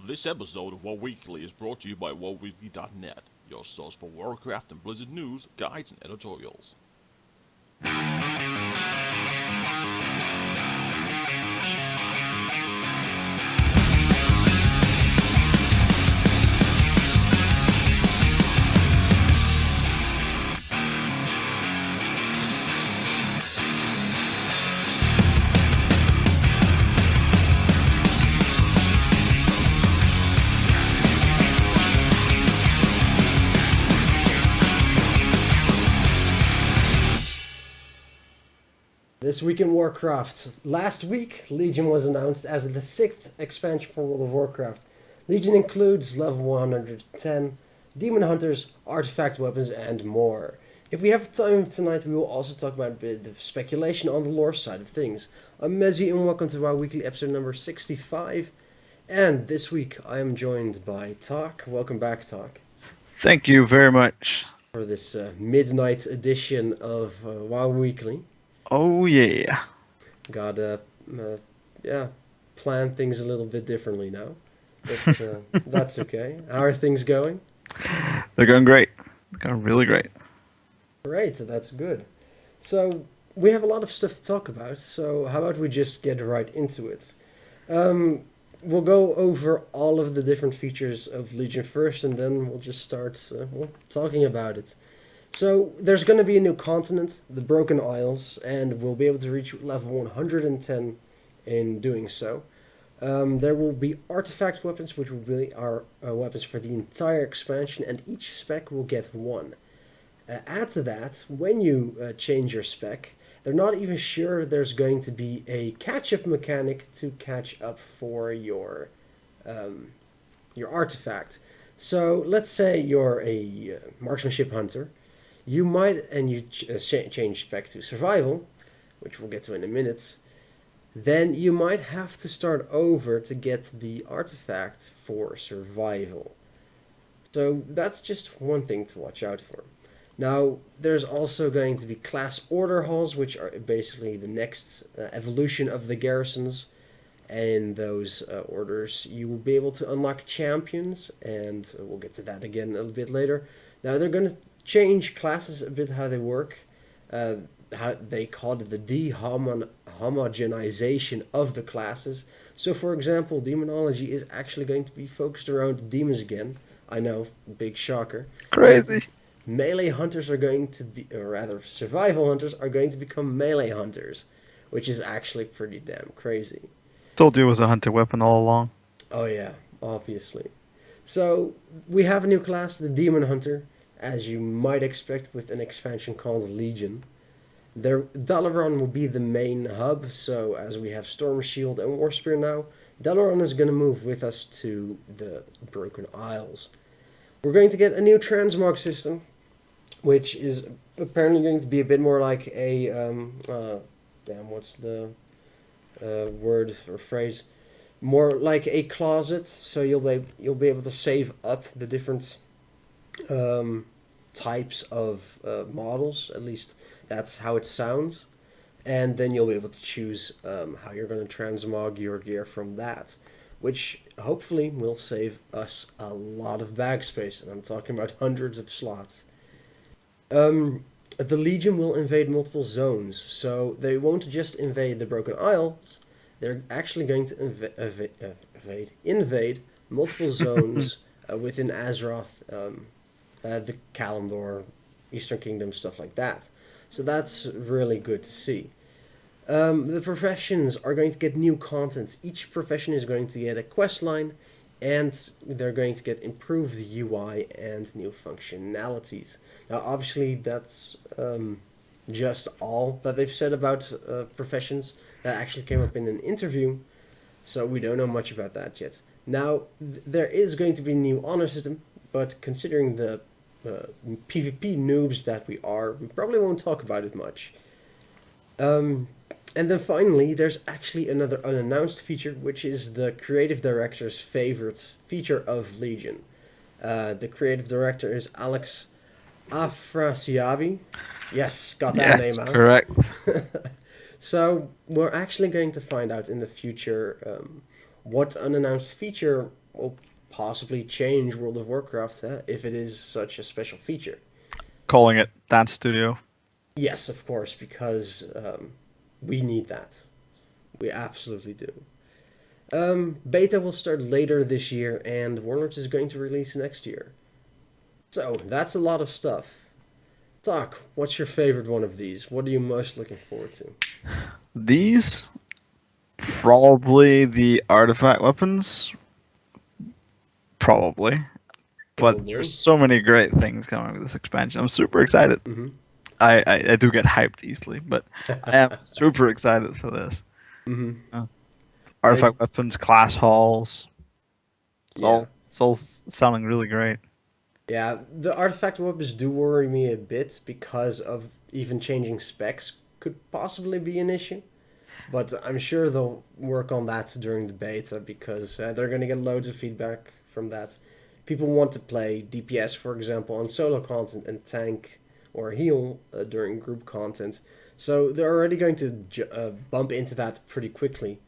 This episode of WoW Weekly is brought to you by WoWweekly.net, your source for Warcraft and Blizzard news, guides, and editorials. This week in Warcraft. Last week, Legion was announced as the 6th expansion for World of Warcraft. Legion includes level 110, demon hunters, artifact weapons, and more. If we have time tonight, we will also talk about a bit of speculation on the lore side of things. I'm Mezzy and welcome to our weekly episode number 65. And this week, I am joined by Tak. Welcome back, Tak. Thank you very much. For this midnight edition of WoW Weekly. Oh yeah. Gotta, plan things a little bit differently now. But that's okay. How are things going? They're going great. They're going really great. Great, that's good. So, we have a lot of stuff to talk about, so how about we just get right into it? We'll go over all of the different features of Legion first, and then we'll just start talking about it. So, there's going to be a new continent, the Broken Isles, and we'll be able to reach level 110 in doing so. There will be artifact weapons, which will be our weapons for the entire expansion, and each spec will get one. Add to that, when you change your spec, they're not even sure there's going to be a catch-up mechanic to catch up for your artifact. So, let's say you're a marksmanship hunter. You might, and you change spec to survival, which we'll get to in a minute, then you might have to start over to get the artifact for survival. So that's just one thing to watch out for. Now, there's also going to be class order halls, which are basically the next evolution of the garrisons. And those orders, you will be able to unlock champions, and we'll get to that again a little bit later. Now, they're going to change classes a bit, how they work. How they call it the dehomogenization of the classes. So, for example, demonology is actually going to be focused around demons again. I know, big shocker. Crazy. Melee hunters are going to be, or rather, survival hunters are going to become melee hunters, which is actually pretty damn crazy. Told you it was a hunter weapon all along. Oh yeah, obviously. So, we have a new class, the Demon Hunter, as you might expect with an expansion called Legion. Dalaran will be the main hub, so as we have Storm Shield and Warspear now, Dalaran is going to move with us to the Broken Isles. We're going to get a new transmog system, which is apparently going to be a bit more like a, what's the word or phrase? More like a closet, so you'll be able to save up the different types of models, at least that's how it sounds, and then you'll be able to choose how you're going to transmog your gear from that, which hopefully will save us a lot of bag space, and I'm talking about hundreds of slots. The Legion will invade multiple zones, so they won't just invade the Broken Isles, they're actually going to invade multiple zones within Azeroth, the Kalimdor, Eastern Kingdom, stuff like that. So that's really good to see. The professions are going to get new content. Each profession is going to get a quest line, and they're going to get improved UI and new functionalities. Now, obviously, that's just all that they've said about professions. That actually came up in an interview, so we don't know much about that yet. Now, there is going to be a new honor system, but considering the PvP noobs that we are, we probably won't talk about it much. And then finally, there's actually another unannounced feature, which is the creative director's favorite feature of Legion. The creative director is Alex Afrasiabi. Yes, got that name out. Yes, correct. So we're actually going to find out in the future what unannounced feature will possibly change World of Warcraft if it is such a special feature. Calling it Dance Studio. Yes, of course, because we need that. We absolutely do. Beta will start later this year, and Warlords is going to release next year. So, that's a lot of stuff. Doc, what's your favorite one of these? What are you most looking forward to? These, probably the artifact weapons. Probably. But Probably. there's so many great things coming with this expansion. I'm super excited. Mm-hmm. I do get hyped easily, but I am super excited for this. Mm-hmm. Artifact weapons, class halls. Yeah. It's all sounding really great. Yeah, the artifact weapons do worry me a bit because of even changing specs could possibly be an issue. But I'm sure they'll work on that during the beta because they're going to get loads of feedback from that. People want to play DPS, for example, on solo content and tank or heal during group content. So they're already going to bump into that pretty quickly.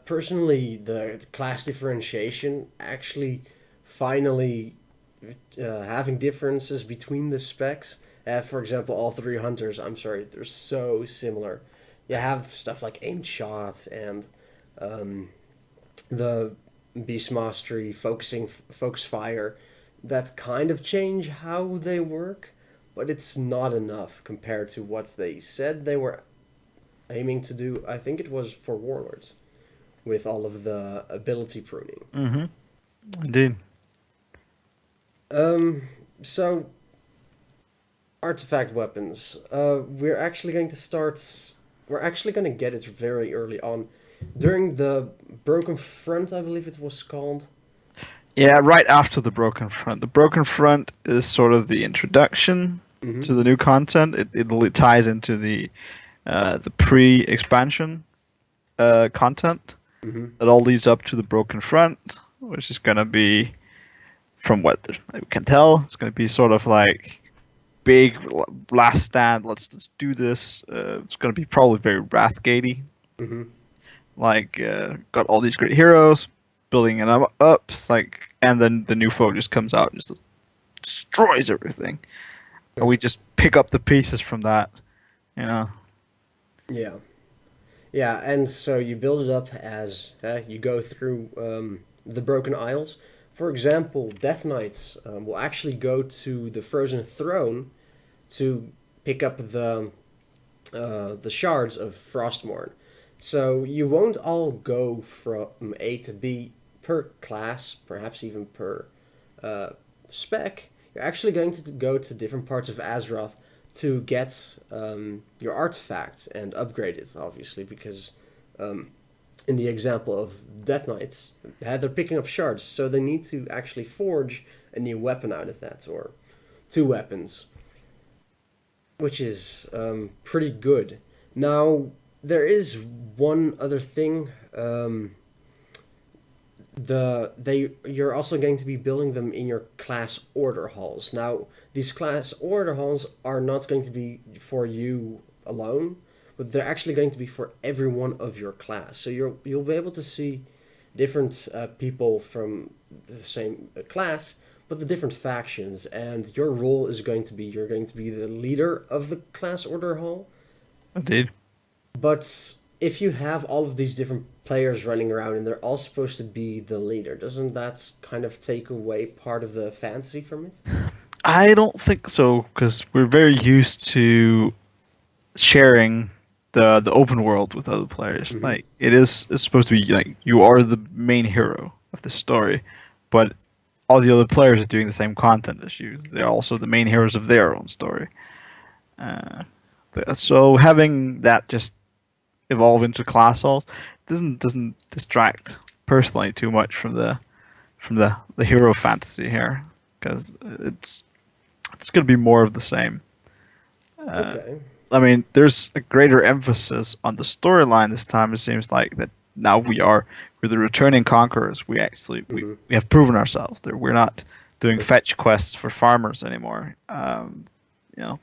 Personally, the class differentiation actually finally having differences between the specs. For example, all three hunters, I'm sorry, they're so similar. You have stuff like aimed shot and the beast mastery, focus fire, that kind of change how they work, but it's not enough compared to what they said they were aiming to do. I think it was for Warlords, with all of the ability pruning. Mm-hmm. Indeed. So artifact weapons. We're actually going to start. We're actually going to get it very early on, during the Broken Front, I believe it was called. Yeah, right after the Broken Front. The Broken Front is sort of the introduction to the new content. It ties into the pre-expansion content. It all leads up to the Broken Front, which is going to be, from what we can tell, it's going to be sort of like big last stand. Let's do this. It's going to be probably very Wrathgatey. Like got all these great heroes, building it up. It's like, and then the new foe just comes out and just destroys everything, and we just pick up the pieces from that. You know. Yeah. Yeah, and so you build it up as you go through the Broken Isles. For example, Death Knights will actually go to the Frozen Throne to pick up the shards of Frostmourne. So you won't all go from A to B per class, perhaps even per spec. You're actually going to go to different parts of Azeroth to get your artifacts and upgrade it, obviously, because in the example of Death Knights, they're picking up shards, so they need to actually forge a new weapon out of that, or two weapons, which is pretty good. Now, there is one other thing. You're also going to be building them in your class order halls. Now, these class order halls are not going to be for you alone, but they're actually going to be for every one of your class. So you'll be able to see different people from the same class, but the different factions. And your role is going to be, you're going to be the leader of the class order hall. Indeed. But if you have all of these different players running around and they're all supposed to be the leader, doesn't that kind of take away part of the fantasy from it? I don't think so, because we're very used to sharing the open world with other players. Like it's supposed to be like you are the main hero of the story, but all the other players are doing the same content as you. They're also the main heroes of their own story. So having that just evolve into class halls doesn't distract personally too much from the hero fantasy here, because it's gonna be more of the same. Okay. I mean, there's a greater emphasis on the storyline this time. It seems like that now we're the returning conquerors. We actually we have proven ourselves. We're not doing fetch quests for farmers anymore.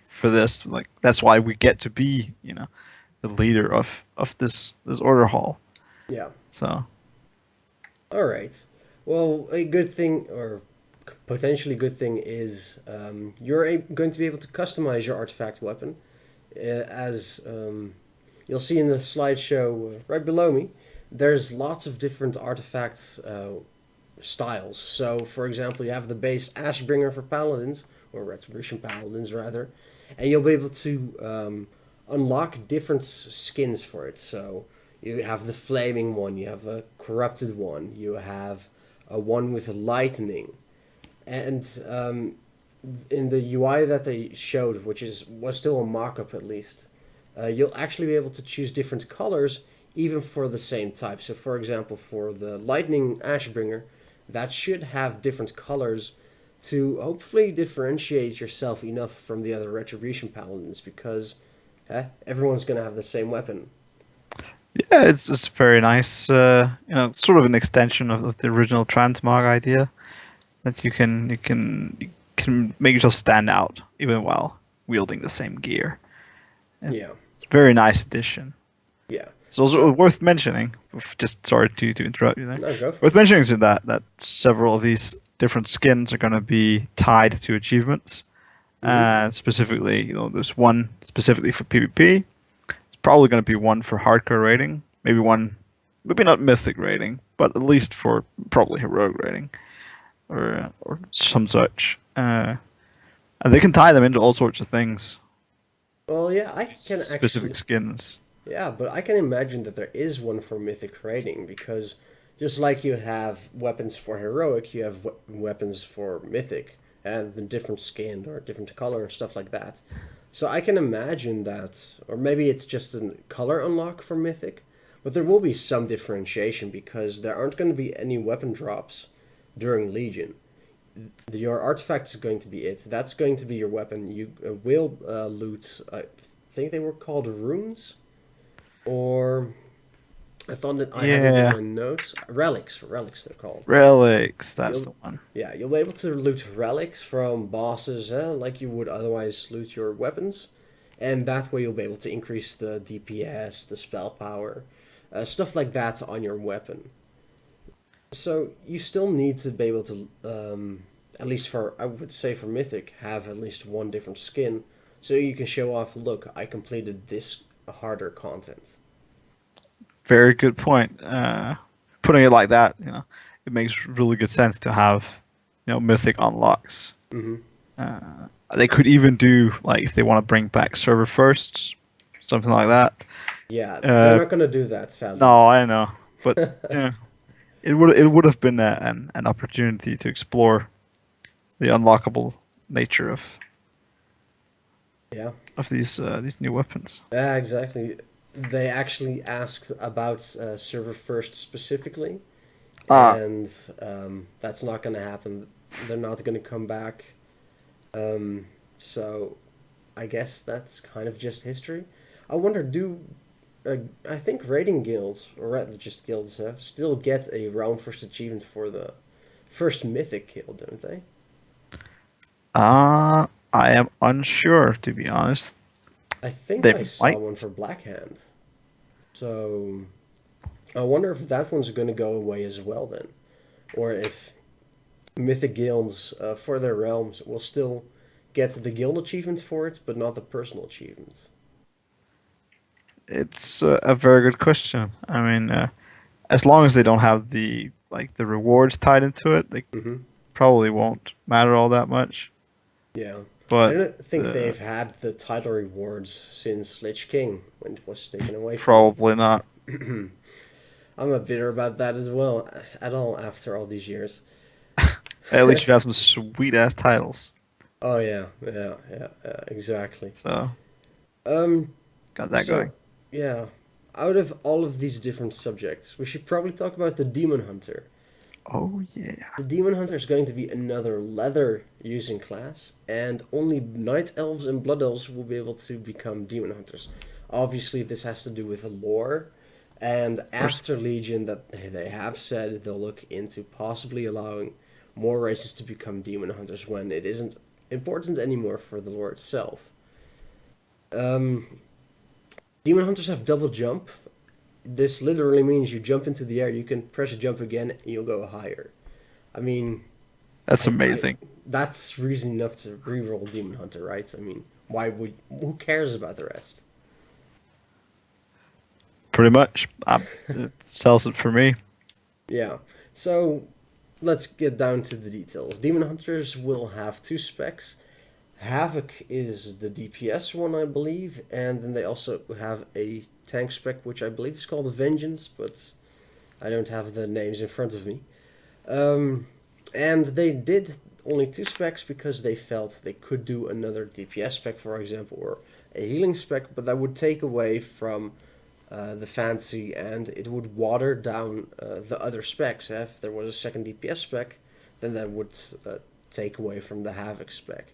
For this, like, that's why we get to be the leader of this order hall. Yeah. So All right. Well, a good thing, or potentially good thing, is you're going to be able to customize your artifact weapon, as you'll see in the slideshow right below me. There's lots of different artifacts styles. So, for example, you have the base Ashbringer for paladins, or Retribution paladins rather, and you'll be able to unlock different skins for it. So you have the flaming one, you have a corrupted one, you have a one with lightning, and in the UI that they showed, which was still a mock-up at least, you'll actually be able to choose different colors even for the same type. So, for example, for the lightning Ashbringer, that should have different colors to hopefully differentiate yourself enough from the other Retribution Paladins, because everyone's going to have the same weapon. Yeah, it's just very nice. Sort of an extension of the original transmog idea that you can make yourself stand out even while wielding the same gear. Yeah. It's a very nice addition. Yeah. It's also worth mentioning. Just sorry to interrupt you there. No, go for Worth it. mentioning is that several of these different skins are going to be tied to achievements, and specifically, there's one specifically for PvP. It's probably going to be one for hardcore rating, maybe not mythic rating, but at least for probably heroic rating or some such. And they can tie them into all sorts of things. Well, yeah, I can Specific actually. skins. Yeah, but I can imagine that there is one for mythic rating, because just like you have weapons for heroic, you have weapons for mythic, and the different skin or different color and stuff like that. So I can imagine that, or maybe it's just a color unlock for mythic, but there will be some differentiation because there aren't going to be any weapon drops during Legion. Your artifact is going to be it. That's going to be your weapon. You will loot. I think they were called runes, or I thought that I had it in Yeah, my notes. Relics they're called. relics. That's You'll the one. Yeah, you'll be able to loot relics from bosses, like you would otherwise loot your weapons, and that way you'll be able to increase the DPS, the spell power, stuff like that on your weapon. So you still need to be able to, at least for, I would say for Mythic, have at least one different skin, so you can show off, look, I completed this harder content. Very good point. Putting it like that, it makes really good sense to have, mythic unlocks. Mm-hmm. They could even do like if they want to bring back server firsts, something like that. Yeah, they're Uh, not gonna do that, sadly. no, I know, but yeah, it would have been an opportunity to explore the unlockable nature Yeah. of these new weapons. Yeah, exactly. They actually asked about server first specifically, Ah, and that's not going to happen. They're not going to come back. So I guess that's kind of just history. I wonder, I think raiding guilds, or rather just guilds, still get a round first achievement for the first mythic kill, don't they? I am unsure to be honest. I think They I saw might. one for Blackhand. So I wonder if that one's going to go away as well then, or if mythic guilds for their realms will still get the guild achievements for it, but not the personal achievements. It's a very good question. I mean, as long as they don't have the rewards tied into it, they Hmm. probably won't matter all that much. Yeah. I But don't think uh, they've had the title rewards since Lich King, when it was taken away from probably not. them. I'm a bitter about that as well, at all, after all these years. At least you have some sweet ass titles. Oh yeah, exactly. So Um, got that so going. yeah, out of all of these different subjects, we should probably talk about the Demon Hunter. Oh yeah. The Demon Hunter is going to be another leather using class, and only Night Elves and Blood Elves will be able to become Demon Hunters. Obviously, this has to do with the lore, and First, after Legion, that they have said they'll look into possibly allowing more races to become Demon Hunters when it isn't important anymore for the lore itself. Um, Demon Hunters have double jump. This literally means you jump into the air, you can press a jump again, and you'll go higher. I mean, That's I amazing. that's reason enough to reroll Demon Hunter, right? I mean, who cares about the rest? Pretty much. It sells it for me. Yeah. So let's get down to the details. Demon Hunters will have two specs. Havoc is the DPS one, I believe, and then they also have a tank spec, which I believe is called Vengeance, but I don't have the names in front of me. And they did only two specs because they felt they could do another DPS spec, for example, or a healing spec, but that would take away from the fantasy and it would water down the other specs. If there was a second DPS spec, then that would take away from the Havoc spec.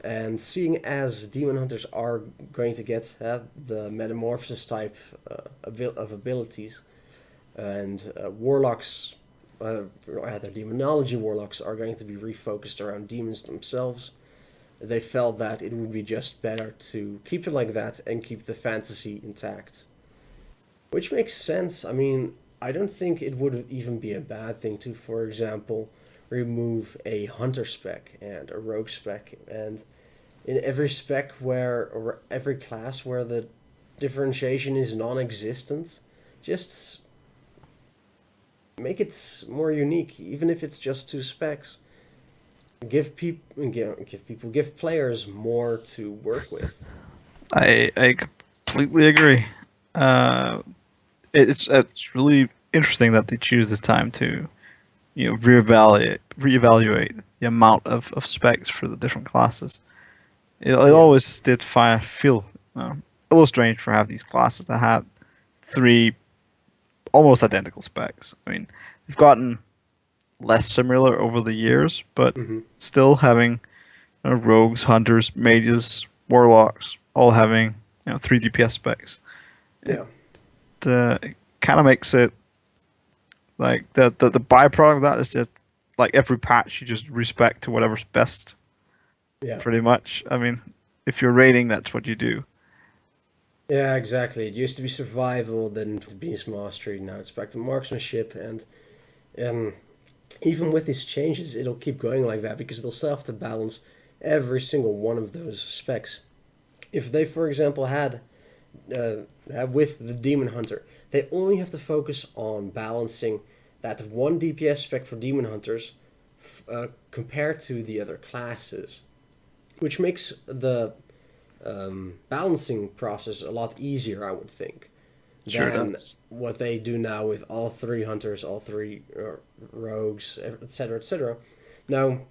And seeing as Demon Hunters are going to get the Metamorphosis type of abilities, and Warlocks, rather Demonology Warlocks, are going to be refocused around demons themselves, they felt that it would be just better to keep it like that and keep the fantasy intact. Which makes sense. I mean, I don't think it would even be a bad thing to, for example, remove a hunter spec and a rogue spec, and in every spec where, or every class where the differentiation is non-existent, just make it more unique, even if it's just two specs. Give players more to work with. I completely agree. Uh, it's really interesting that they choose this time to, reevaluate the amount of specs for the different classes. It Yeah, always did feel a little strange for have these classes that had three almost identical specs. I mean, they've gotten less similar over the years, but hmm, still having rogues, hunters, mages, warlocks, all having 3 DPS specs. It yeah, kind of makes it like the byproduct of that is just like every patch you just respect to whatever's best, yeah. pretty much. I mean, if you're raiding, that's what you do. Yeah, exactly. It used to be survival, then to beast mastery, now it's back to marksmanship, and um, even with these changes, it'll keep going like that because they'll still have to balance every single one of those specs. If they, for example, with the Demon Hunter, they only have to focus on balancing that one DPS spec for Demon Hunters compared to the other classes, which makes the balancing process a lot easier, I would think, Sure than does. what they do now with all three hunters, all three rogues, etc., etc. Now,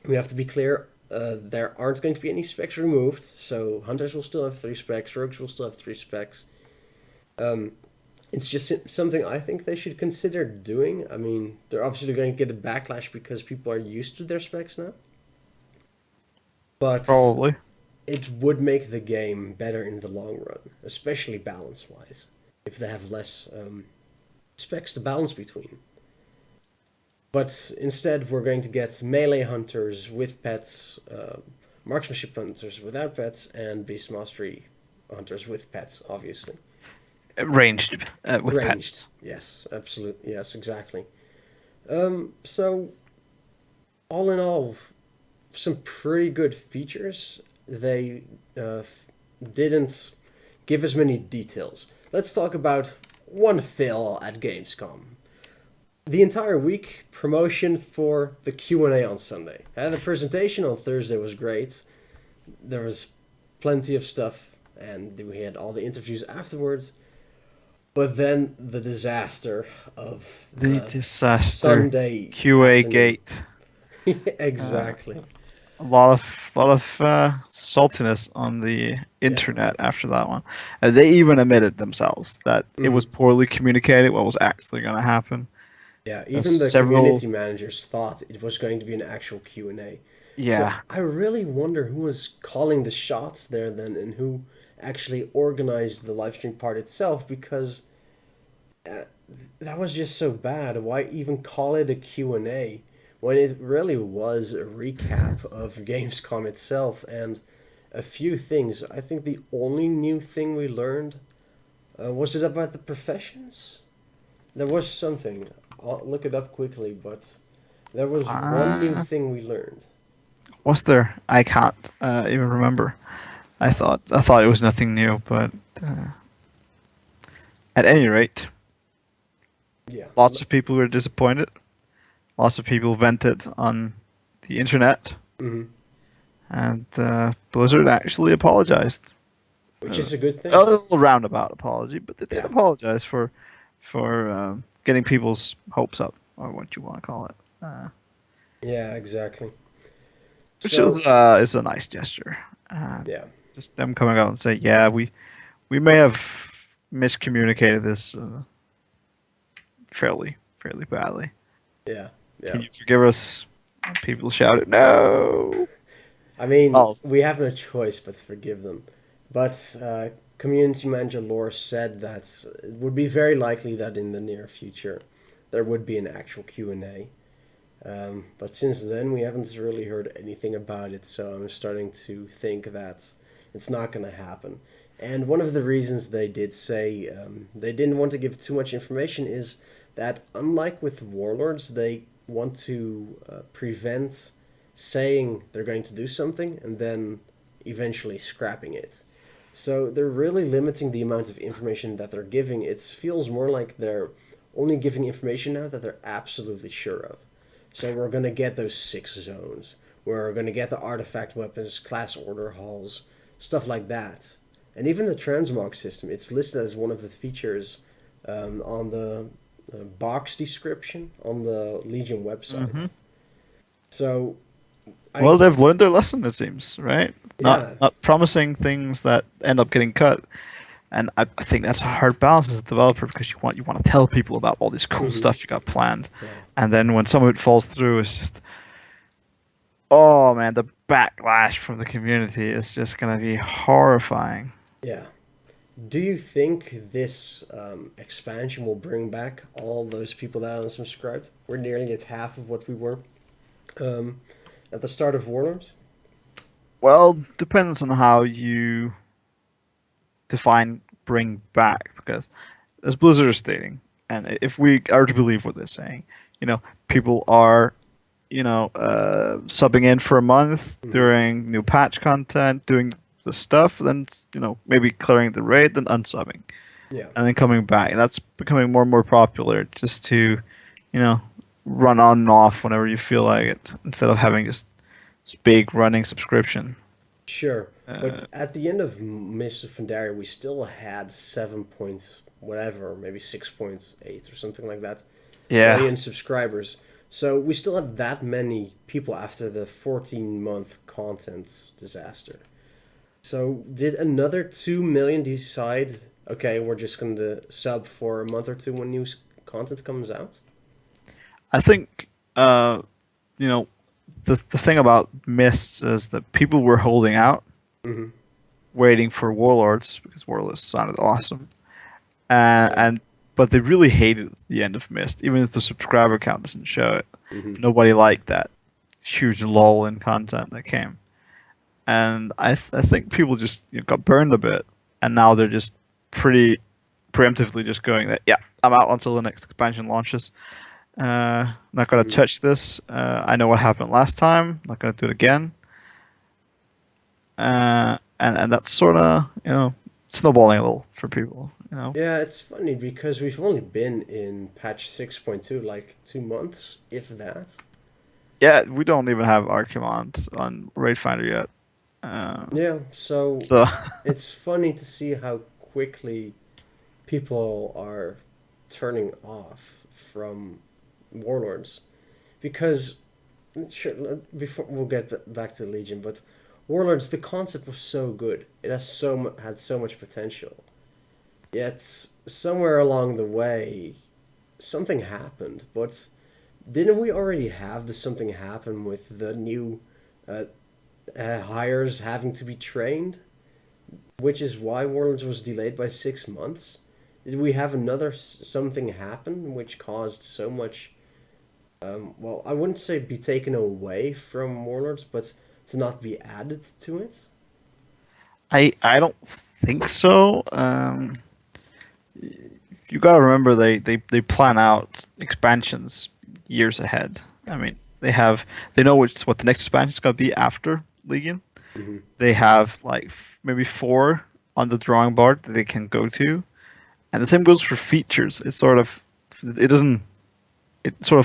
we have to be clear. There aren't going to be any specs removed, so hunters will still have three specs, rogues will still have three specs. Um, it's just something I think they should consider doing. I mean, they're obviously going to get a backlash because people are used to their specs now, but Probably. it would make the game better in the long run, especially balance wise, if they have less specs to balance between. But instead, we're going to get melee hunters with pets, marksmanship hunters without pets, and beast mastery hunters with pets, obviously. Ranged with Ranged, pets. yes, absolutely, yes, exactly. So all in all, some pretty good features. They didn't give us many details. Let's talk about one fail at Gamescom. The entire week, promotion for the Q&A on Sunday. The presentation on Thursday was great. There was plenty of stuff, and we had all the interviews afterwards. But then the disaster of The the disaster. Sunday QA afternoon. gate. Exactly. A lot of saltiness on the Yeah. internet after that one. They even admitted themselves that it Hmm. was poorly communicated what was actually going to happen. Yeah, There's even the several, community managers thought it was going to be an actual Q&A. So yeah, I really wonder who was calling the shots there then and who actually organized the live stream part itself because uh, that was just so bad. Why even call it a Q&A when it really was a recap of Gamescom itself and a few things. I think the only new thing we learned was it about the professions? There was something. I'll look it up quickly, but There was one new thing we learned. Was there? I can't even remember. I thought it was nothing new, but at any rate, Yeah. lots of people were disappointed. Lots of people vented on the internet, Hmm. and Blizzard actually apologized. Which is a good thing. A little roundabout apology, but they did Yeah. apologize for getting people's hopes up, or what you want to call it, Yeah, exactly. which So, is a nice gesture. yeah. Just them coming out and say, yeah, we may have miscommunicated this fairly badly. Yeah. Yeah. Can you forgive us? People shouted, no. I mean, Oh. we have no choice but to forgive them. But community manager Laura said that it would be very likely that in the near future there would be an actual Q&A. But since then, we haven't really heard anything about it, so I'm starting to think that it's not going to happen. And one of the reasons they did say they didn't want to give too much information is that, unlike with Warlords, they want to prevent saying they're going to do something and then eventually scrapping it. So they're really limiting the amount of information that they're giving. It feels more like they're only giving information now that they're absolutely sure of. So we're going to get those 6 zones. We're going to get the artifact weapons, class order halls, stuff like that. And even the transmog system, it's listed as one of the features on the box description on the Legion website. Mm-hmm. So, Well, they've learned their lesson, it seems, right? Yeah. Not promising things that end up getting cut. And I think that's a hard balance as a developer, because you want to tell people about all this cool stuff you got planned, Yeah. and then when some of it falls through, it's just, oh man, the backlash from the community is just gonna be horrifying. Yeah. Do you think this expansion will bring back all those people that are unsubscribed? We're nearly at half of what we were at the start of Warlords. Well, depends on how you define bring back, because as Blizzard is stating, and if we are to believe what they're saying, people are, subbing in for a month during new patch content, doing the stuff, then maybe clearing the raid, then unsubbing, Yeah. and then coming back, and that's becoming more and more popular, just to, run on and off whenever you feel like it, instead of having just this big running subscription. Sure. But at the end of Mists of Pandaria, we still had 7 points, whatever, maybe 6.8 or something like that. Yeah. Million subscribers. So we still had that many people after the 14-month content disaster. So did another 2 million decide, okay, we're just going to sub for a month or two when new content comes out? I think, the thing about Mists is that people were holding out, waiting for Warlords, because Warlords sounded awesome, but they really hated the end of Mist, even if the subscriber count doesn't show it. Nobody liked that huge lull in content that came, and I think people just got burned a bit, and now they're just pretty preemptively just going that, yeah, I'm out until the next expansion launches. Not gonna touch this. I know what happened last time. Not gonna do it again. And that's sort of snowballing a little for people. Yeah, it's funny because we've only been in patch 6.2 like 2 months, if that. Yeah, we don't even have Archimond on Raid Finder yet. Yeah, so it's funny to see how quickly people are turning off from Warlords, because sure, before we'll get back to Legion, but Warlords, the concept was so good. It has had so much potential. Yet somewhere along the way, something happened. But didn't we already have the something happen with the new hires having to be trained, which is why Warlords was delayed by 6 months? Did we have another something happen which caused so much? Well, I wouldn't say be taken away from Warlords, but to not be added to it. I don't think so. You gotta remember they plan out expansions years ahead. I mean, They know what the next expansion is going to be after Legion. Hmm. They have like maybe 4 on the drawing board that they can go to, and the same goes for features. It sort of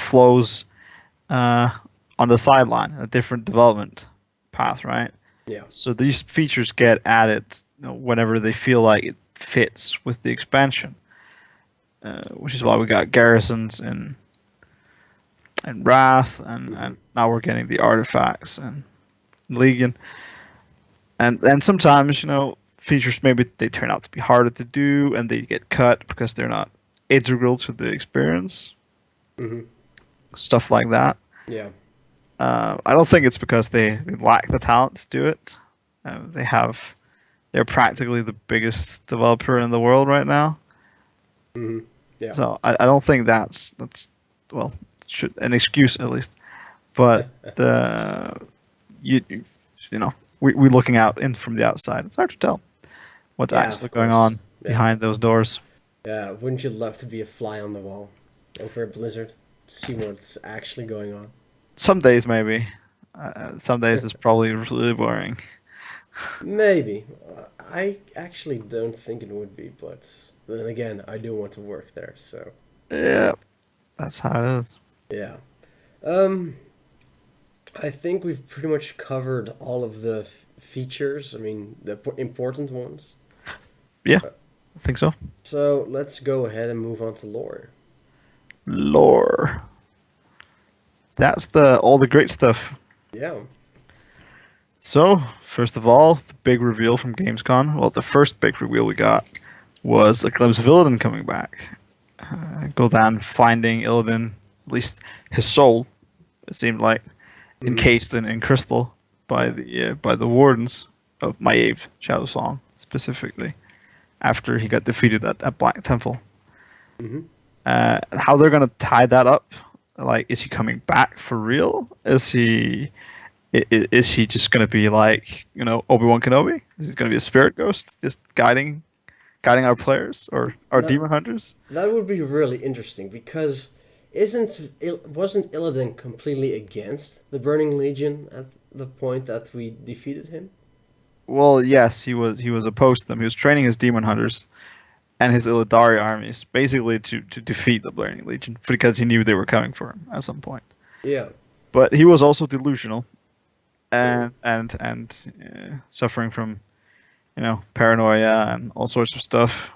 flows on the sideline, a different development path, right? Yeah. So these features get added, whenever they feel like it fits with the expansion, which is why we got garrisons and Wrath, and now we're getting the artifacts and Legion, and sometimes features maybe they turn out to be harder to do and they get cut because they're not integral to the experience, Hmm. stuff like that. Yeah. I don't think it's because they lack the talent to do it. They're practically the biggest developer in the world right now. Hmm. Yeah. So I don't think that's well, should an excuse at least. But the we looking out in from the outside. It's hard to tell what's Yeah, actually of going course. on Yeah. behind those doors. Yeah. Wouldn't you love to be a fly on the wall over a blizzard? See what's actually going on. Some days maybe. Some days it's probably really boring. Maybe. I actually don't think it would be, but then again, I do want to work there, so Yeah, that's how it is. yeah. Um, I think we've pretty much covered all of the features. I mean, the important ones. Yeah, I think so. So let's go ahead and move on to lore. Lore. That's all the great stuff. Yeah. So, first of all, the big reveal from Gamescom. Well, the first big reveal we got was a glimpse of Illidan coming back. Gul'dan finding Illidan, at least his soul, it seemed like, encased in crystal by the wardens of Maiev Shadow Song, specifically, after he got defeated at Black Temple. Hmm. How they're gonna tie that up? Like, is he coming back for real? Is he just gonna be like Obi-Wan Kenobi? Is he gonna be a spirit ghost, just guiding our players or our That- demon hunters? That would be really interesting because wasn't Illidan completely against the Burning Legion at the point that we defeated him? Well, yes, he was opposed to them. He was training his demon hunters and his Illidari armies basically to defeat the Burning Legion because he knew they were coming for him at some point. Yeah. But he was also delusional and suffering from paranoia and all sorts of stuff,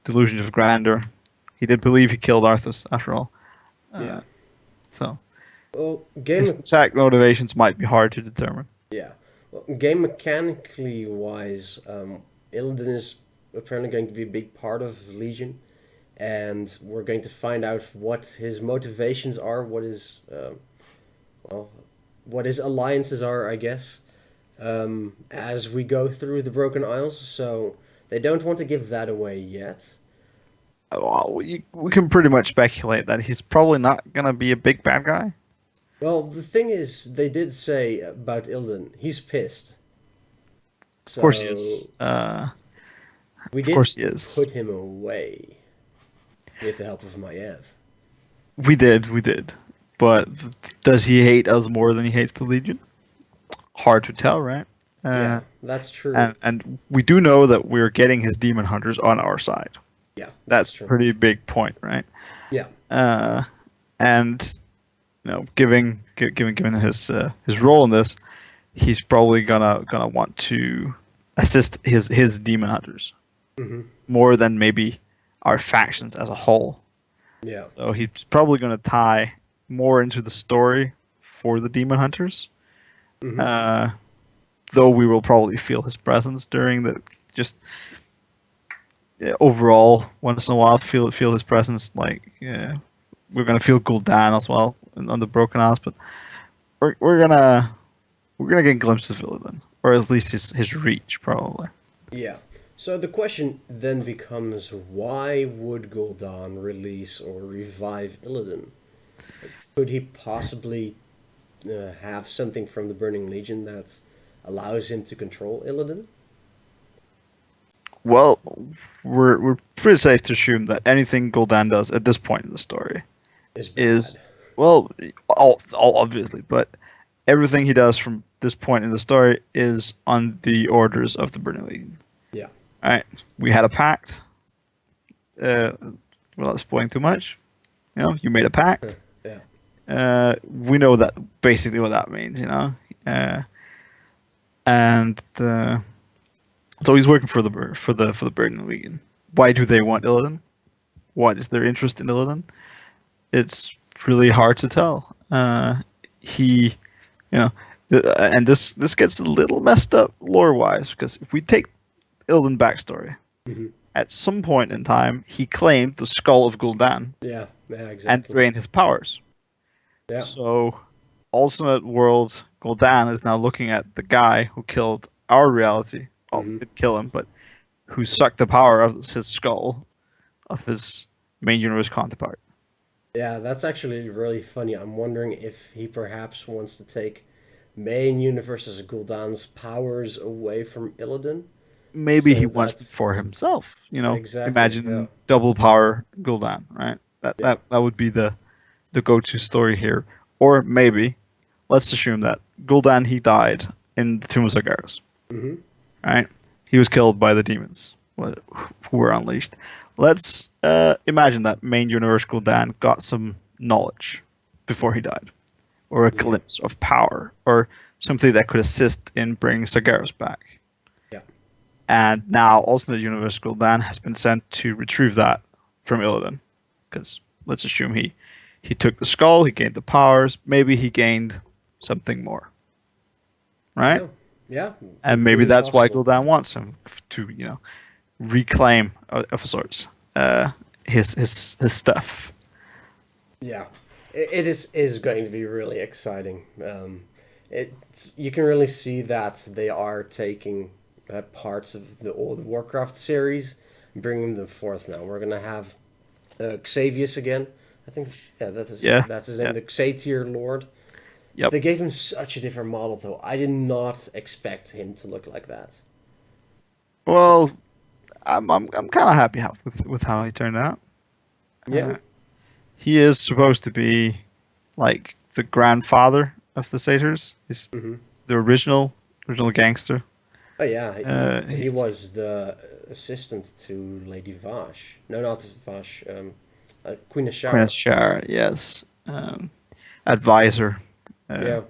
delusions of grandeur. He did believe he killed Arthas after all. Yeah. So Well, his exact motivations might be hard to determine. yeah. Well, game mechanically wise, Illidan is apparently going to be a big part of Legion, and we're going to find out what his motivations are, what his what his alliances are, I guess, as we go through the Broken Isles. So they don't want to give that away yet. Well, we can pretty much speculate that he's probably not gonna be a big bad guy. Well, the thing is, they did say about Illidan, he's pissed. Of course he is. We Of did course he is. put him away with the help of Maiev. We did. But does he hate us more than he hates the Legion? Hard to tell, right? Yeah, that's true. And we do know that we're getting his demon hunters on our side. Yeah, That's a true. pretty big point, right? Yeah, And given his role in this, he's probably gonna want to assist his demon hunters more than maybe our factions as a whole. yeah, So he's probably gonna tie more into the story for the demon hunters. Though we will probably feel his presence during the overall once in a while feel his presence, like we're gonna feel Gul'dan as well on the Broken Isles, but we're gonna get a glimpse of Illidan, or at least his reach probably. yeah. So the question then becomes, why would Gul'dan release or revive Illidan? Could he possibly have something from the Burning Legion that allows him to control Illidan? Well, we're pretty safe to assume that anything Gul'dan does at this point in the story Is bad. is Well, all obviously, but everything he does from this point in the story is on the orders of the Burning Legion. Yeah. All right, we had a pact. Without spoiling too much, you made a pact. We know that basically what that means, and so he's working for the Burning Legion. Why do they want Illidan? What is their interest in Illidan? It's really hard to tell. He, and this gets a little messed up lore wise, because if we take Illidan backstory, at some point in time he claimed the skull of Gul'dan. Yeah, exactly. And drained his powers. Yeah. So, alternate world Gul'dan is now looking at the guy who killed our reality. Well, didn't kill him, but who sucked the power of his skull of his main universe counterpart. Yeah, that's actually really funny. I'm wondering if he perhaps wants to take main universe's Gul'dan's powers away from Illidan. Maybe So he wants them that's- for himself. Exactly, Imagine yeah. double power Gul'dan, right? That would be the go-to story here. Or maybe, let's assume that Gul'dan, he died in the Tomb of Sargeras. Right? He was killed by the demons who were unleashed. Let's imagine that main universe Gul'dan got some knowledge before he died, or a glimpse of power, or something that could assist in bringing Sargeras back. Yeah. And now alternate universe Gul'dan has been sent to retrieve that from Illidan, because let's assume he took the skull, he gained the powers, maybe he gained something more, right? Yeah. And maybe Really that's why possible. Gul'dan wants him to, reclaim of sorts his stuff. Yeah, it is going to be really exciting. You can really see that they are taking parts of the old Warcraft series, and bringing them forth now. We're gonna have Xavius again. I think that's his name. The Xatier Lord. Yep. They gave him such a different model, though. I did not expect him to look like that. Well, I'm kind of happy with how he turned out. Yeah. He is supposed to be like the grandfather of the Satyrs. He's the original gangster. Oh yeah, he he's- was the assistant to Lady Vash. No, not Vash. Queen Ashara. Queen Shara, yes. Advisor. Yeah.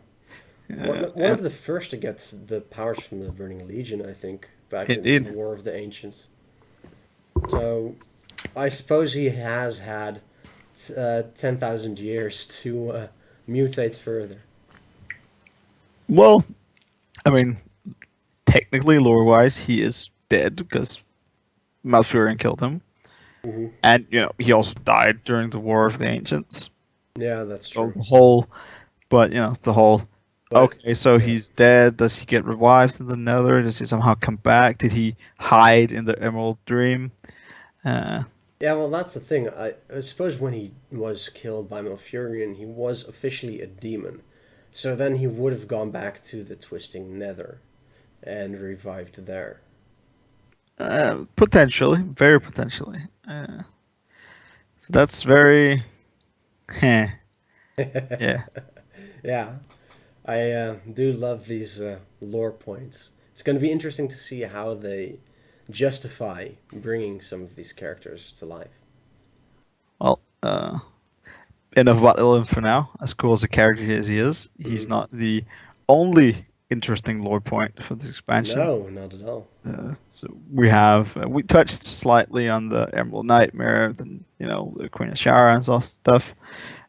One and- of the first to get the powers from the Burning Legion, I think, back Indeed. in the War of the Ancients. So, I suppose he has had 10,000 years to mutate further. Well, I mean, technically, lore-wise, he is dead because Malfurion killed him, and he also died during the War of the Ancients. Yeah, that's So true. the whole, but the whole. But- Okay, so he's dead. Does he get revived in the Nether? Does he somehow come back? Did he hide in the Emerald Dream? Yeah, well, that's the thing. I suppose when he was killed by Malfurion, he was officially a demon. So then he would have gone back to the Twisting Nether and revived there. Potentially, very potentially. So that's very. Yeah. Yeah, I do love these lore points. It's going to be interesting to see how they justify bringing some of these characters to life. Well, enough about Illidan for now. As cool as a character as he is, he's not the only interesting lore point for this expansion. No, not at all. So we touched slightly on the Emerald Nightmare, the Queen of Shara and stuff,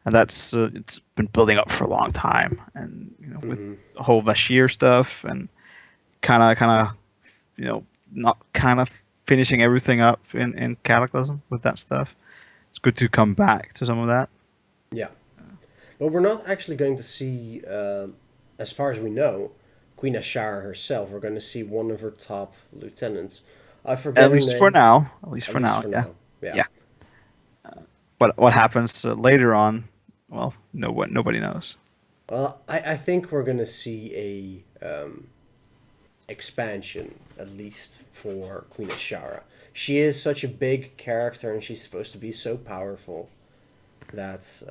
and that's it's been building up for a long time, and with the whole Vashir stuff, and kind of not kind of finishing everything up in Cataclysm with that stuff. It's good to come back to some of that. Yeah. But we're not actually going to see, as far as we know, Queen Ashara herself. We're going to see one of her top lieutenants. I forget At her least name. for now. At least At for least now. Yeah. Yeah. What happens later on? Well, nobody knows. Well, I think we're going to see a expansion, at least for Queen Ashara. She is such a big character, and she's supposed to be so powerful that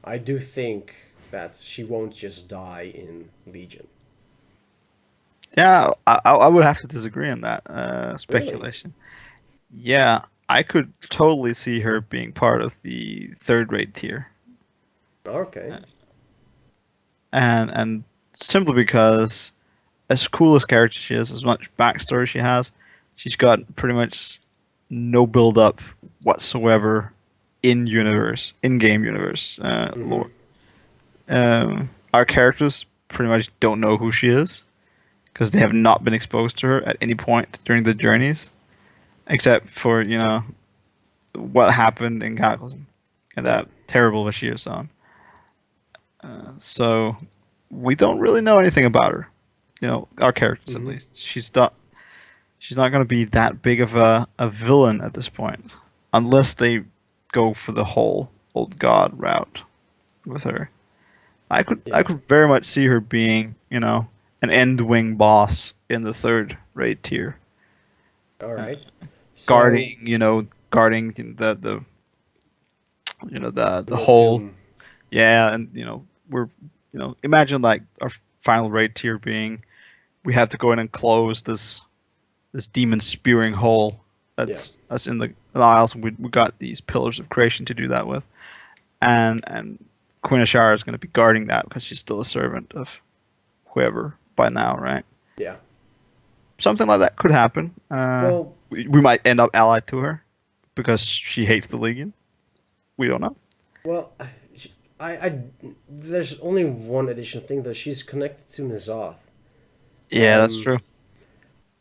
I do think that she won't just die in Legion. Yeah, I would have to disagree on that Really? speculation. Yeah, I could totally see her being part of the third rate tier, Okay. and simply because as cool as character she is, as much backstory she has, she's got pretty much no build up whatsoever in game universe Mm-hmm. lore. Our characters pretty much don't know who she is because they have not been exposed to her at any point during the journeys, except for what happened in Cataclysm and Yeah. that terrible Bashir song. So we don't really know anything about her. Our characters at Mm-hmm. least. She's not going to be that big of a villain at this point, unless they go for the whole old god route with her. I Yeah. could very much see her being, an end wing boss in the third raid tier, All right. So guarding the the whole. tomb. Yeah, and we're imagine like our final raid tier being we have to go in and close this demon spewing hole Yeah. that's in the Isles, and we got these pillars of creation to do that with, and Queen Ashara is going to be guarding that because she's still a servant of whoever by now, right? Yeah. Something like that could happen. Well, We might end up allied to her because she hates the Legion. We don't know. well, I there's only one additional thing though. She's connected to N'Zoth. Yeah, that's Um, true.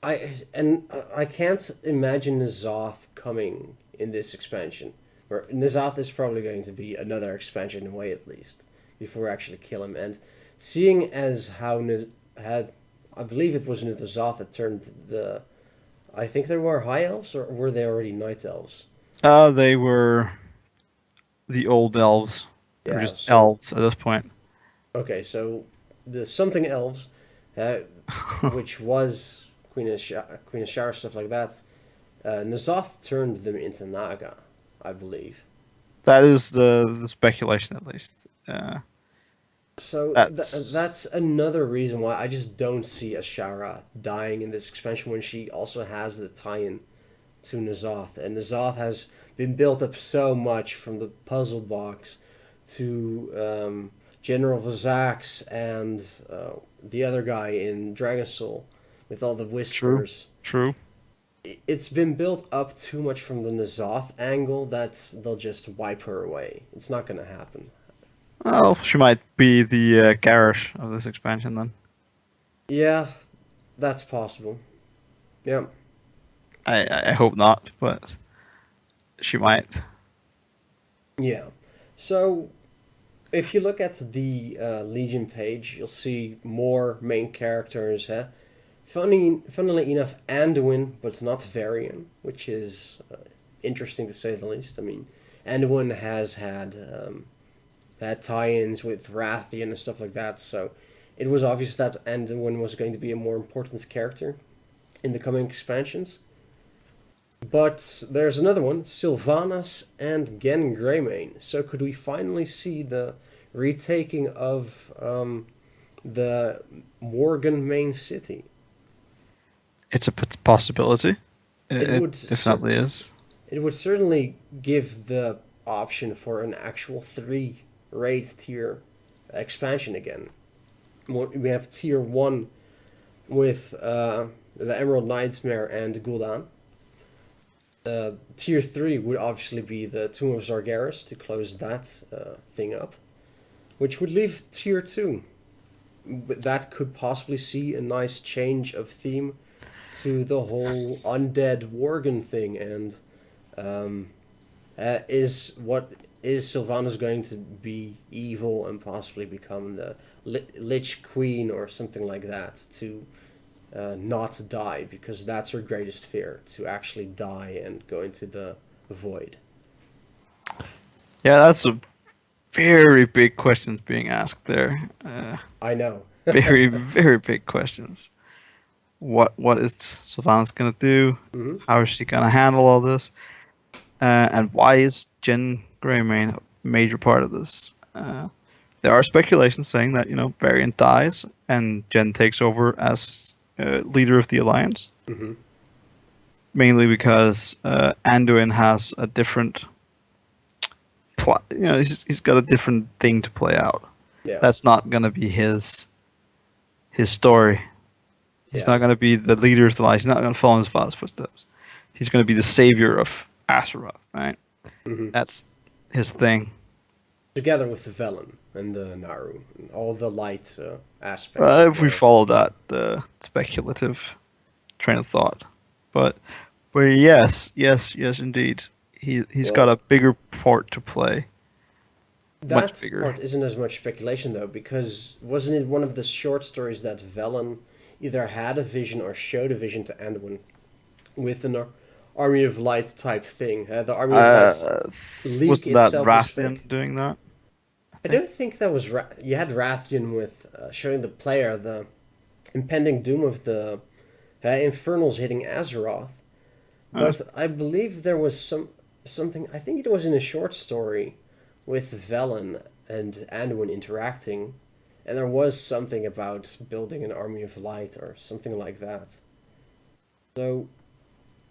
I can't imagine N'Zoth coming in this expansion. Or N'Zoth is probably going to be another expansion away at least before we actually kill him. And seeing as how had, I believe it was N'Zoth that turned the. I think they were high elves, or were they already night elves? They were the old elves. They were Yeah. just So elves at this point. okay, so the something elves, uh, which was Queen of Shara, stuff like that. N'Zoth turned them into Naga, I believe. That is the speculation, at least. So That's that's another reason why I just don't see Ashara dying in this expansion when she also has the tie-in to N'Zoth. And N'Zoth has been built up so much from the puzzle box to General Vazax and the other guy in Dragon Soul with all the true. whispers. True. It's been built up too much from the N'Zoth angle that they'll just wipe her away. It's not going to happen. Well, she might be the Garrosh of this expansion then. Yeah, that's possible. Yeah. I hope not, but she might. Yeah. So, if you look at the Legion page, you'll see more main characters. Huh? Funnily enough, Anduin, but not Varian, which is interesting to say the least. I mean, Anduin has had tie-ins with Rathian and stuff like that, so it was obvious that Anduin was going to be a more important character in the coming expansions. But there's another one, Sylvanas and Gen Greymane. So could we finally see the retaking of the Morgan main city? It's a possibility. It would definitely is. It would certainly give the option for an actual 3 raid tier expansion again. We have tier 1 with the Emerald Nightmare and Gul'dan. Tier 3 would obviously be the Tomb of Zargaris to close that thing up, which would leave tier 2. But that could possibly see a nice change of theme to the whole undead Worgen thing, and is Sylvanas going to be evil and possibly become the Lich Queen or something like that to not die, because that's her greatest fear, to actually die and go into the void. Yeah, that's a very big questions being asked there. I know. Very, very big questions. What is Sylvanas gonna do? Hmm. How is she gonna handle all this? And why is Jen Greymane a major part of this? There are speculations saying that Variant dies and Jen takes over as leader of the Alliance. Mm-hmm. Mainly because Anduin has a different plot. He's got a different thing to play out. Yeah. That's not gonna be his story. He's not gonna be the leader of the Alliance. He's not gonna follow in his father's footsteps. He's gonna be the savior of Azeroth, right? Mm-hmm. That's his thing. Together with the Velen and the Naru, and all the light aspects. Well, if we follow that speculative train of thought, but yes, indeed, he's got a bigger part to play. Much That bigger. part isn't as much speculation though, because wasn't it one of the short stories that Velen either had a vision or showed a vision to Anduin with an Army of Light type thing? The Army of Light leak Wasn't that itself was Rathian fake. doing that? I don't think that was you had Rathian with showing the player the impending doom of the infernals hitting Azeroth, but I believe there was something. I think it was in a short story with Velen and Anduin interacting, and there was something about building an army of light or something like that. So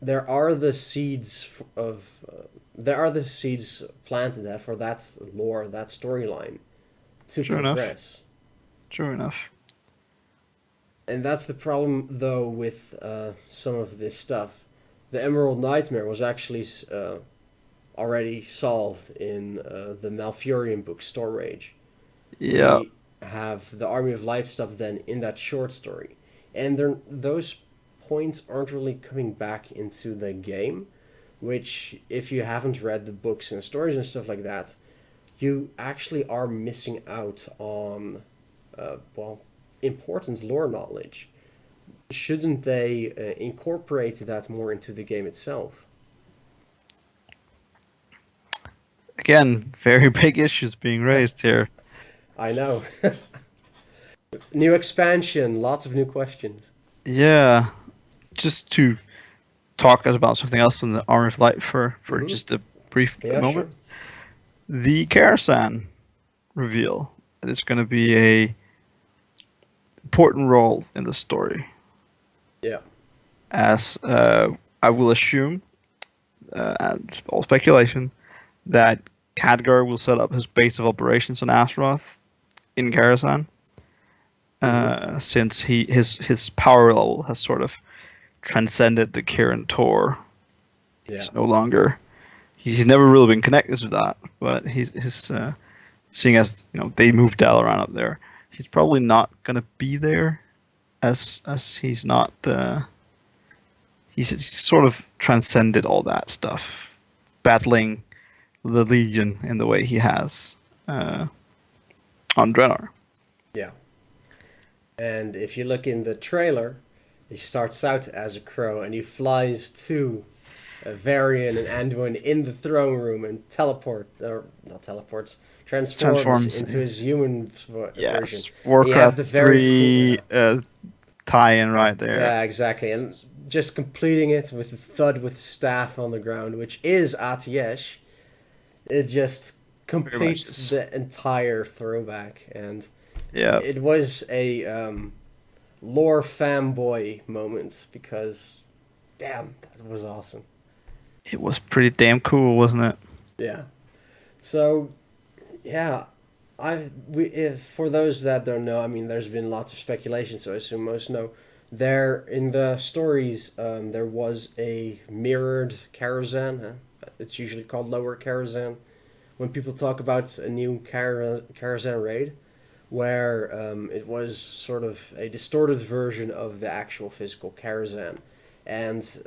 there are the seeds planted for that lore, that storyline to Sure enough. progress. True enough. And that's the problem, though, with some of this stuff. The Emerald Nightmare was actually already solved in the Malfurion book, Storm Rage. Yeah. We have the Army of Light stuff then in that short story. And those points aren't really coming back into the game, which, if you haven't read the books and stories and stuff like that, you actually are missing out on, important lore knowledge. Shouldn't they incorporate that more into the game itself? Again, very big issues being raised here. I know. New expansion, lots of new questions. Yeah. Just to talk about something else from the Army of Light for Mhm. just a brief Yeah, moment. The Karasan reveal that it's going to be a important role in the story. Yeah. As I will assume, and all speculation, that Khadgar will set up his base of operations on Azeroth in Karasan, since his power level has sort of transcended the Kirin Tor. Yeah. He's no longer. He's never really been connected to that, but he's seeing as they moved Dalaran up there, he's probably not gonna be there, as he's not he's sort of transcended all that stuff, battling the Legion in the way he has on Draenor. Yeah. And if you look in the trailer, he starts out as a crow and he flies to Varian and Anduin in the throne room and transforms into his human Yes, version. Warcraft the very 3 tie-in right there. Yeah, exactly. And just completing it with a thud with staff on the ground, which is Atiesh. It just completes the entire throwback. And it was a lore fanboy moment because, damn, that was awesome. It was pretty damn cool, wasn't it? Yeah. So, yeah, for those that don't know, I mean, there's been lots of speculation, so I assume most know. There, in the stories, there was a mirrored Karazhan. It's usually called Lower Karazhan. When people talk about a new Karazhan raid, where it was sort of a distorted version of the actual physical Karazhan. And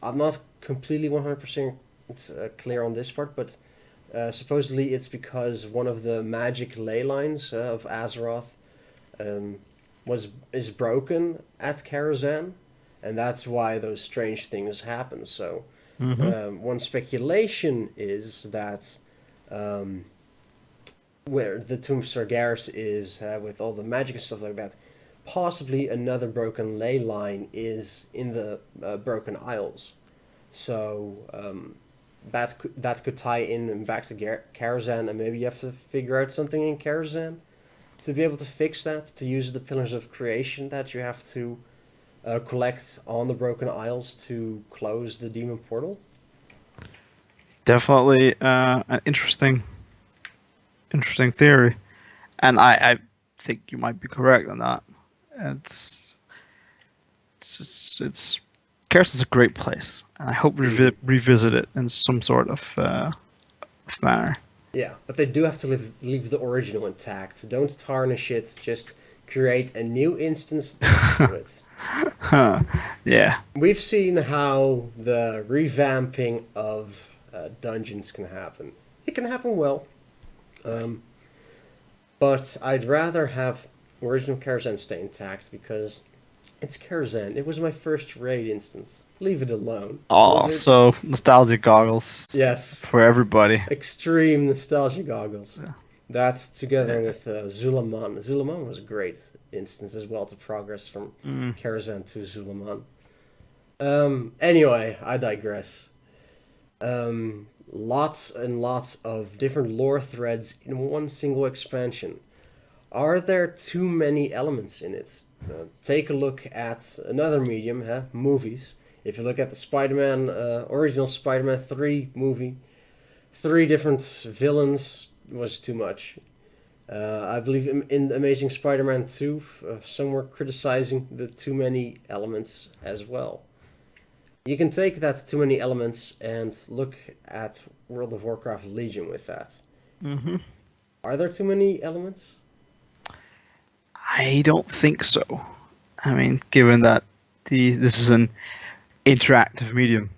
I'm not completely 100% clear on this part, but supposedly it's because one of the magic ley lines of Azeroth is broken at Karazhan, and that's why those strange things happen. So one speculation is that where the Tomb of Sargeras is, with all the magic and stuff like that, possibly another broken ley line is in the Broken Isles. So that could tie in and back to Karazhan, and maybe you have to figure out something in Karazhan to be able to fix that, to use the Pillars of Creation that you have to collect on the Broken Isles to close the Demon Portal. Definitely an interesting theory, and I think you might be correct on that. It's Karazhan's a great place, and I hope we revisit it in some sort of manner. Yeah, but they do have to leave the original intact. Don't tarnish it. Just create a new instance next to it. Yeah. We've seen how the revamping of dungeons can happen. It can happen well. But I'd rather have original Karazhan stay intact because it's Karazhan. It was my first raid instance. Leave it alone. Oh, Blizzard. so nostalgia goggles. Yes. For everybody. Extreme nostalgia goggles. Yeah. That together with Zulaman. Zulaman was a great instance as well to progress from Karazhan to Zulaman. Anyway, I digress. Lots and lots of different lore threads in one single expansion. Are there too many elements in it? Take a look at another medium, movies. If you look at the Spider-Man, original Spider-Man 3 movie, 3 different villains was too much. I believe in Amazing Spider-Man 2, some were criticizing the too many elements as well. You can take that too many elements and look at World of Warcraft Legion with that. Mm-hmm. Are there too many elements? I don't think so. I mean, given that this is an interactive medium,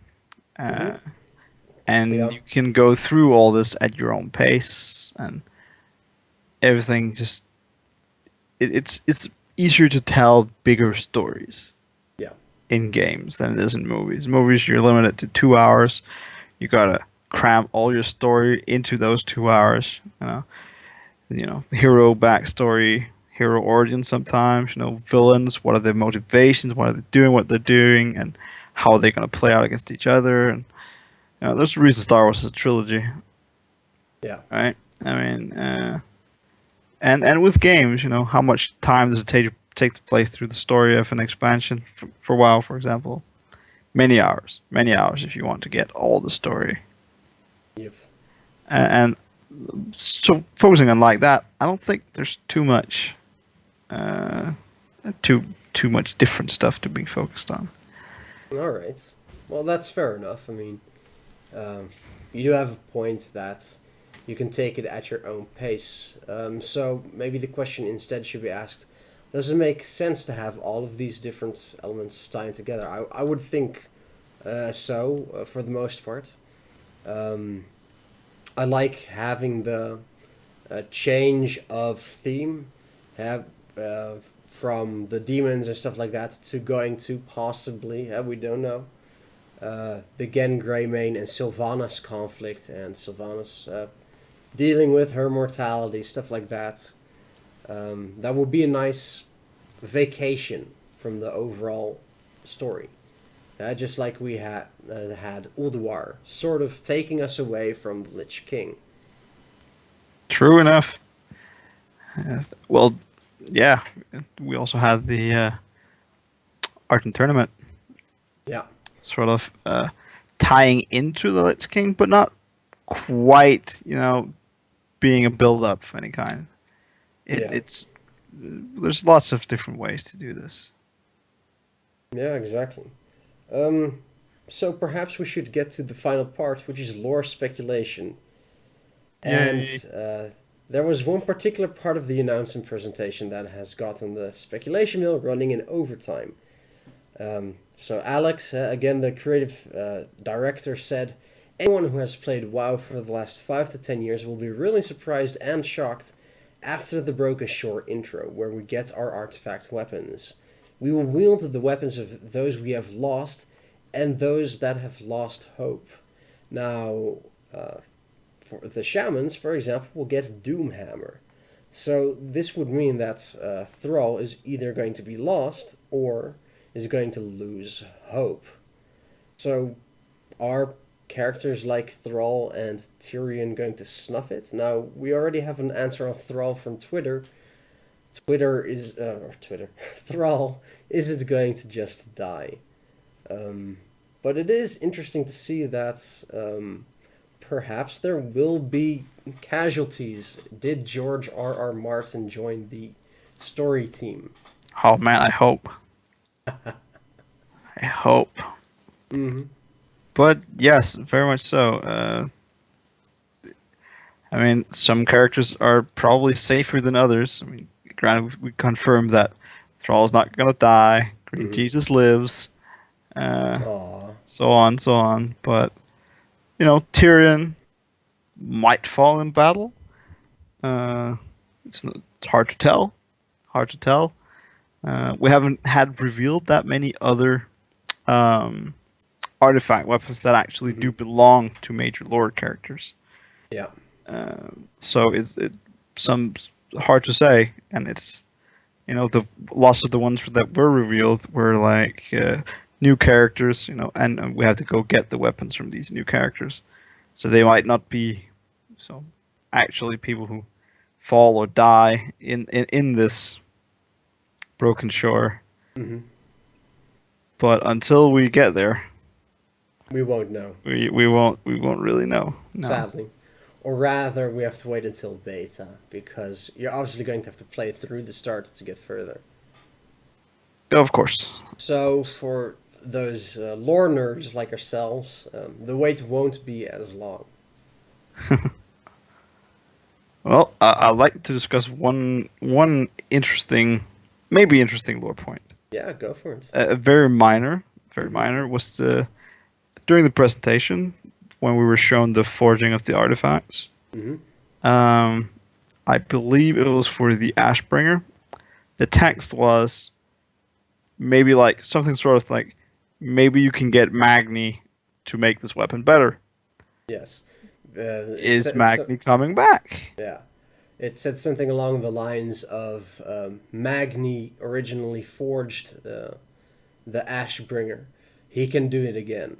and you can go through all this at your own pace, and everything just it's easier to tell bigger stories in games than it is in movies. Movies, you're limited to 2 hours. You gotta cram all your story into those 2 hours. Hero backstory, hero origin sometimes, villains, what are their motivations, what are they doing, what they're doing, and how are they going to play out against each other. And there's a reason Star Wars is a trilogy. Yeah. Right? I mean, and with games, how much time does it take to play through the story of an expansion for WoW, for example? Many hours if you want to get all the story. Yep. And so focusing on like that, I don't think there's too much different stuff to be focused on. All right. Well, that's fair enough. I mean, you do have a point that you can take it at your own pace. So maybe the question instead should be asked, does it make sense to have all of these different elements tying together? I would think so, for the most part. I like having the change of theme, from the demons and stuff like that to going to possibly, we don't know, the Gen Greymane and Sylvanas conflict, and Sylvanas dealing with her mortality, stuff like that. That would be a nice vacation from the overall story. Just like we had Ulduar, sort of taking us away from the Lich King. True enough. Well, yeah, we also had the Art and Tournament. Yeah. Sort of tying into the Lich King, but not quite, being a build-up of any kind. There's lots of different ways to do this. Yeah, exactly. So perhaps we should get to the final part, which is lore speculation. And there was one particular part of the announcement presentation that has gotten the speculation mill running in overtime. So Alex, again the creative director, said, anyone who has played WoW for the last 5 to 10 years will be really surprised and shocked after the Broken Shore intro, where we get our artifact weapons. We will wield the weapons of those we have lost and those that have lost hope. Now, for the shamans, for example, will get Doomhammer. So this would mean that Thrall is either going to be lost or is going to lose hope. So are characters like Thrall and Tyrion going to snuff it? Now, we already have an answer on Thrall from Twitter. Thrall isn't going to just die. But it is interesting to see that perhaps there will be casualties. Did George R.R. Martin join the story team? Oh man, I hope. I hope. Mm-hmm. But yes, very much so. I mean, some characters are probably safer than others. I mean, granted, we confirmed that Thrall's not gonna die. Green Mm-hmm. Jesus lives. Uh, Aw. so on, so on. But Tyrion might fall in battle. Uh, it's hard to tell. Hard to tell. We haven't had revealed that many other um, artifact weapons that actually do belong to major lore characters. Yeah. So it's some hard to say, and it's the lots of the ones that were revealed were like new characters, and we have to go get the weapons from these new characters, so they might not be actually people who fall or die in this broken shore. Mm-hmm. But until we get there, We won't know. we won't really know. No. Sadly. Or rather, we have to wait until beta, because you're obviously going to have to play through the start to get further. Of course. So, for those lore nerds like ourselves, the wait won't be as long. Well, I'd like to discuss one interesting, maybe interesting lore point. Yeah, go for it. Very minor was during the presentation when we were shown the forging of the artifacts. Mm-hmm. I believe it was for the Ashbringer. The text was maybe like something sort of like, maybe you can get Magni to make this weapon better. Yes. Is Magni coming back? Yeah. It said something along the lines of Magni originally forged the Ashbringer. He can do it again.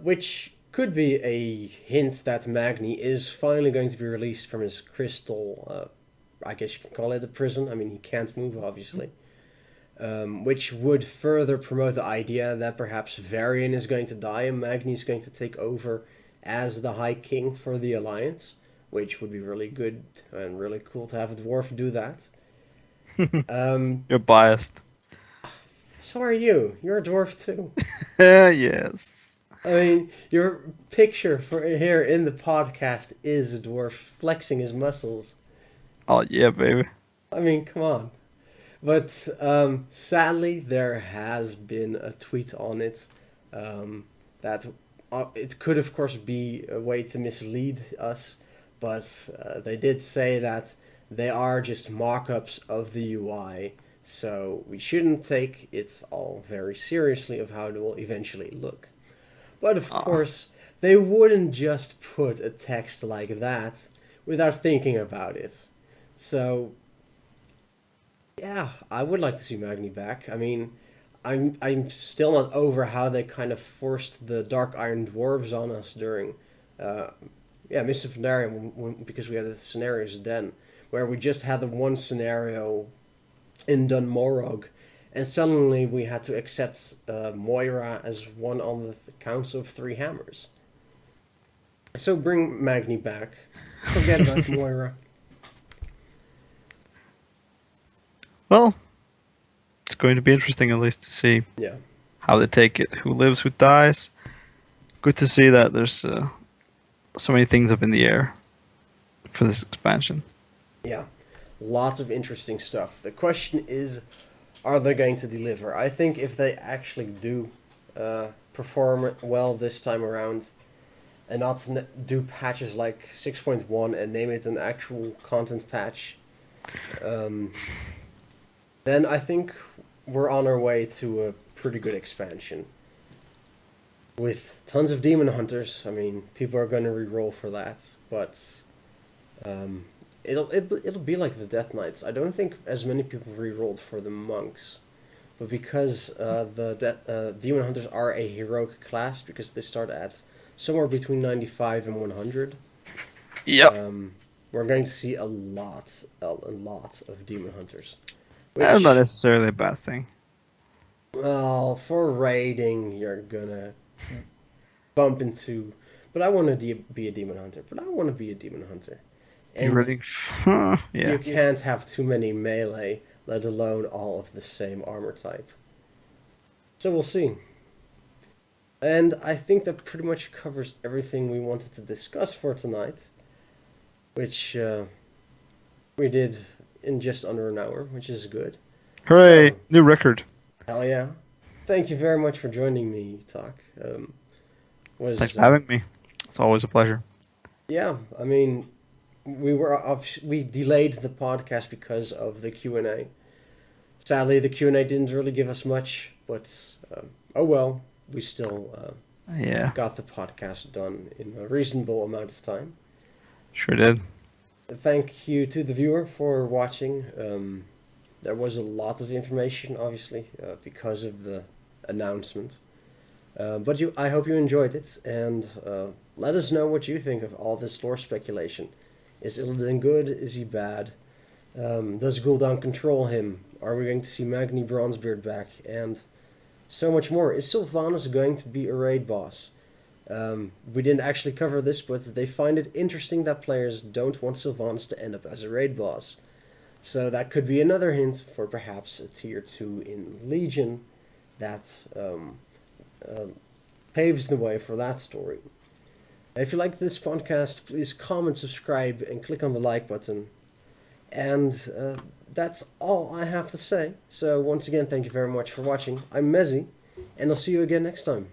Which could be a hint that Magni is finally going to be released from his crystal, I guess you can call it a prison. I mean, he can't move, obviously. Which would further promote the idea that perhaps Varian is going to die and Magni is going to take over as the High King for the Alliance, which would be really good and really cool to have a dwarf do that. You're biased. So are you. You're a dwarf too. Yes. I mean, your picture for here in the podcast is a dwarf flexing his muscles. Oh yeah, baby. I mean, come on. But sadly, there has been a tweet on it that it could, of course, be a way to mislead us, but they did say that they are just mock-ups of the UI, so we shouldn't take it all very seriously of how it will eventually look. But of course, they wouldn't just put a text like that without thinking about it. So, yeah, I would like to see Magni back. I mean, I'm still not over how they kind of forced the Dark Iron Dwarves on us during, Mists of Pandaria, because we had the scenarios then, where we just had the one scenario in Dunmorog, and suddenly we had to accept Moira as one on the Council of Three Hammers. So bring Magni back. Forget about Moira. Well, it's going to be interesting at least to see how they take it. Who lives, who dies. Good to see that there's so many things up in the air for this expansion. Yeah, lots of interesting stuff. The question is, are they going to deliver? I think if they actually do perform well this time around, and not do patches like 6.1 and name it an actual content patch, then I think we're on our way to a pretty good expansion. With tons of demon hunters, I mean, people are going to re-roll for that, but it'll be like the Death Knights. I don't think as many people re-rolled for the monks, but because Demon Hunters are a heroic class, because they start at somewhere between 95 and 100, Yep. we're going to see a lot of Demon Hunters. That's not Which, necessarily a bad thing. well, for raiding, you're gonna bump into. But I want to be a Demon Hunter. But I want to be a Demon Hunter. You And really? Yeah. you can't have too many melee, let alone all of the same armor type. So we'll see. And I think that pretty much covers everything we wanted to discuss for tonight. Which we did in just under an hour, which is good. Hooray! So, New record. hell yeah. Thank you very much for joining me, Talk. Thanks for having me. It's always a pleasure. Yeah, I mean, we delayed the podcast because of the Q&A. Sadly, the Q&A didn't really give us much, but oh well, we still Yeah, got the podcast done in a reasonable amount of time. sure did. Thank you to the viewer for watching. There was a lot of information, obviously, because of the announcement. But I hope you enjoyed it, and let us know what you think of all this lore speculation. Is Illidan good? Is he bad? Does Gul'dan control him? Are we going to see Magni Bronzebeard back? And so much more. Is Sylvanas going to be a raid boss? We didn't actually cover this, but they find it interesting that players don't want Sylvanas to end up as a raid boss. So that could be another hint for perhaps a tier 2 in Legion that paves the way for that story. If you like this podcast, please comment, subscribe, and click on the like button. And that's all I have to say. So once again, thank you very much for watching. I'm Mezzy, and I'll see you again next time.